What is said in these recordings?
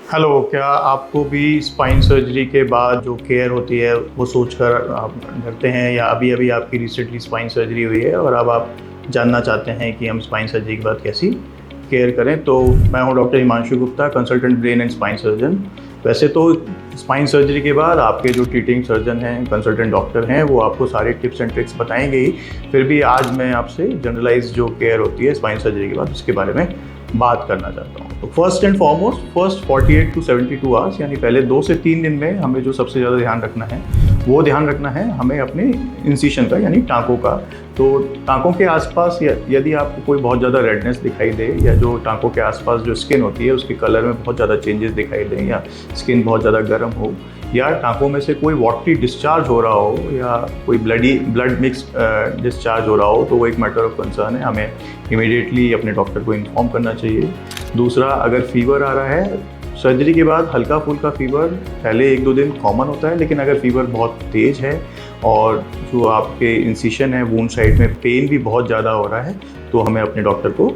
Hello, क्या आपको भी स्पाइन सर्जरी के बाद जो केयर होती है वो सोचकर आप डरते हैं, या अभी अभी आपकी रिसेंटली स्पाइन सर्जरी हुई है और अब आप जानना चाहते हैं कि हम स्पाइन सर्जरी के बाद कैसी केयर करें? तो मैं हूं doctor Himanshu Gupta, consultant brain and spine surgeon. वैसे तो स्पाइन सर्जरी के बाद आपके जो ट्रीटिंग सर्जन हैं, कंसल्टेंट डॉक्टर हैं, वो आपको सारे टिप्स एंड ट्रिक्स बताएंगे ही। फिर भी आज मैं आपसे जनरलाइज जो केयर होती है स्पाइन सर्जरी के बाद उसके बारे में बात करना चाहता हूँ। तो first and foremost, first 48 to 72 hours यानी पहले 2 से 3 दिन में हमें जो सबसे ज़्यादा ध्यान रखना है वो ध्यान रखना है हमें अपने इंसिशन का, यानी टाँकों का। तो टाँकों के आसपास यदि आपको कोई बहुत ज़्यादा रेडनेस दिखाई दे, या जो टाँकों के आसपास जो स्किन होती है उसके कलर में बहुत ज़्यादा चेंजेस दिखाई दें, या स्किन बहुत ज़्यादा गर्म हो, या टाँकों में से कोई वाटरी डिस्चार्ज हो रहा हो, या कोई ब्लड मिक्स डिस्चार्ज हो रहा हो, तो वो एक मैटर ऑफ कंसर्न है। हमें इमीडिएटली अपने डॉक्टर को इन्फॉर्म करना चाहिए। दूसरा, अगर फीवर आ रहा है सर्जरी के बाद, हल्का फुल्का फीवर पहले 1-2 दिन कॉमन होता है, लेकिन अगर फीवर बहुत तेज़ है और जो आपके इंसिशन है वूंड साइड में पेन भी बहुत ज़्यादा हो रहा है, तो हमें अपने डॉक्टर को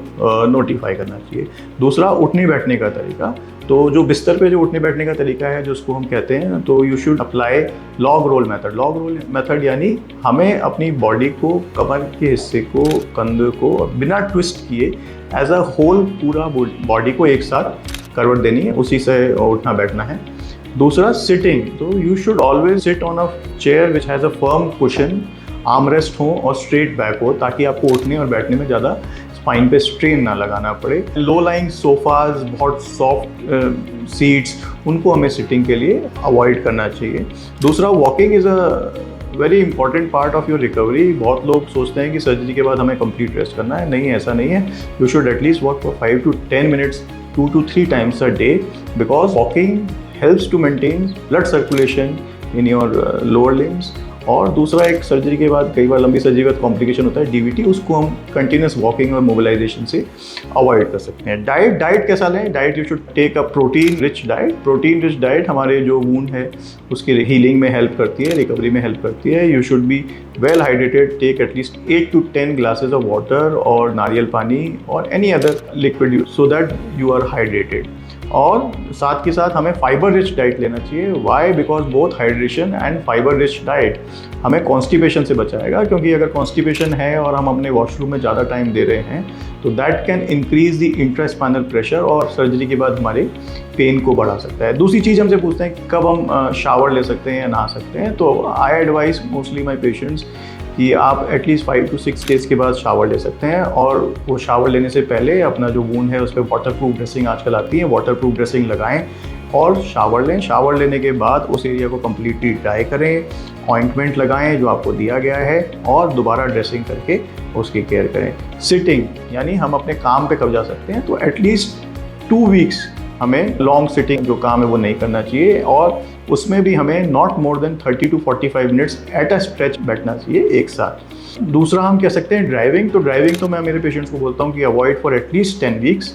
नोटिफाई करना चाहिए। दूसरा, उठने बैठने का तरीका। तो जो बिस्तर पे जो उठने बैठने का तरीका है, जो उसको हम कहते हैं, तो you should apply log roll method. Log roll method यानी हमें अपनी बॉडी को, कमर के हिस्से को, कंधे को बिना ट्विस्ट किए एज अ होल पूरा बॉडी को एक साथ करवट देनी है, उसी से उठना बैठना है। दूसरा, सिटिंग। तो you should always sit on a chair which has a firm cushion, armrest हो और स्ट्रेट बैक हो, ताकि आपको उठने और बैठने में ज़्यादा स्पाइन पे स्ट्रेन ना लगाना पड़े। लो लाइंग सोफाज, बहुत सॉफ्ट सीट्स, उनको हमें सिटिंग के लिए अवॉइड करना चाहिए। दूसरा, walking is a very important part of your recovery. बहुत लोग सोचते हैं कि सर्जरी के बाद हमें कंप्लीट रेस्ट करना है। नहीं, ऐसा नहीं है। You should at least walk for 5 to 10 minutes 2 to 3 times a day, because walking helps to maintain blood circulation in your lower limbs. और दूसरा, एक सर्जरी के बाद कई बार लंबी सर्जरी के बाद कॉम्प्लिकेशन होता है DVT, उसको हम कंटिन्यूस वॉकिंग और मोबिलाइजेशन से अवॉइड कर सकते हैं। डाइट कैसा लें? Diet, you should take a protein rich diet. Protein rich diet हमारे जो वूंड है उसकी हीलिंग में हेल्प करती है, रिकवरी में हेल्प करती है। You should be well hydrated, take at least 8 to 10 glasses of water और नारियल पानी और any other liquid, so that you are hydrated. और साथ के साथ हमें फाइबर रिच डाइट लेना चाहिए। Why? Because both hydration and fibre rich diet हमें कॉन्स्टिपेशन से बचाएगा, क्योंकि अगर कॉन्स्टिपेशन है और हम अपने वॉशरूम में ज़्यादा टाइम दे रहे हैं तो that can increase the intraspinal pressure और सर्जरी के बाद हमारे पेन को बढ़ा सकता है। दूसरी चीज़ हमसे पूछते हैं कि कब हम शावर ले सकते हैं या नहा सकते हैं। तो आई एडवाइस मोस्टली माई पेशेंट्स कि आप एटलीस्ट 5 to 6 days के बाद शावर ले सकते हैं, और वो शावर लेने से पहले अपना जो वूंड है उस पर वाटर प्रूफ ड्रेसिंग आजकल आती है, वाटर प्रूफ ड्रेसिंग लगाएं और शावर लें। शावर लेने के बाद उस एरिया को कम्प्लीटली ड्राई करें, ऑइंटमेंट लगाएं जो आपको दिया गया है, और दोबारा ड्रेसिंग करके उसकी केयर करें। सिटिंग यानी हम अपने काम पे कब जा सकते हैं, तो एटलीस्ट 2 weeks हमें लॉन्ग सिटिंग जो काम है वो नहीं करना चाहिए, और उसमें भी हमें not more then 30 to 45 minutes at a stretch बैठना चाहिए एक साथ। दूसरा, हम कह सकते हैं ड्राइविंग। तो ड्राइविंग तो मैं मेरे पेशेंट्स को बोलता हूँ कि अवॉइड फॉर एटलीस्ट 10 weeks,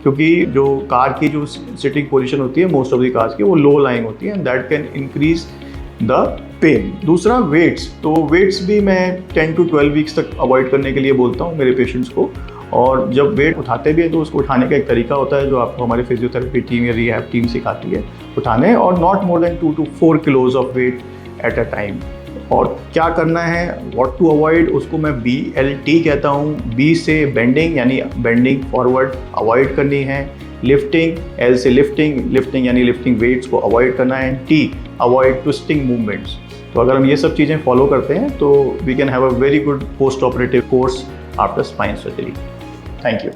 क्योंकि जो कार की जो सिटिंग पोजीशन होती है मोस्ट ऑफ द कार्स की, वो लो लाइंग होती है, and that can increase the pain. दूसरा, वेट्स। तो वेट्स भी मैं 10 to 12 weeks तक अवॉइड करने के लिए बोलता हूँ मेरे पेशेंट्स को। और जब वेट उठाते भी हैं तो उसको उठाने का एक तरीका होता है जो आपको हमारी फिजियोथेरेपी टीम या रिहैब टीम सिखाती है उठाने, और not more than 2 to 4 kilos of weight at a time. और क्या करना है, व्हाट टू अवॉइड, उसको मैं BLT कहता हूँ। B से बेंडिंग यानी बेंडिंग फॉरवर्ड अवॉइड करनी है। लिफ्टिंग, L से लिफ्टिंग यानी लिफ्टिंग वेट्स को अवॉइड करना है। T, avoid twisting movements. तो अगर हम ये सब चीज़ें फॉलो करते हैं तो we can have a very good post operative course after spine surgery. Thank you.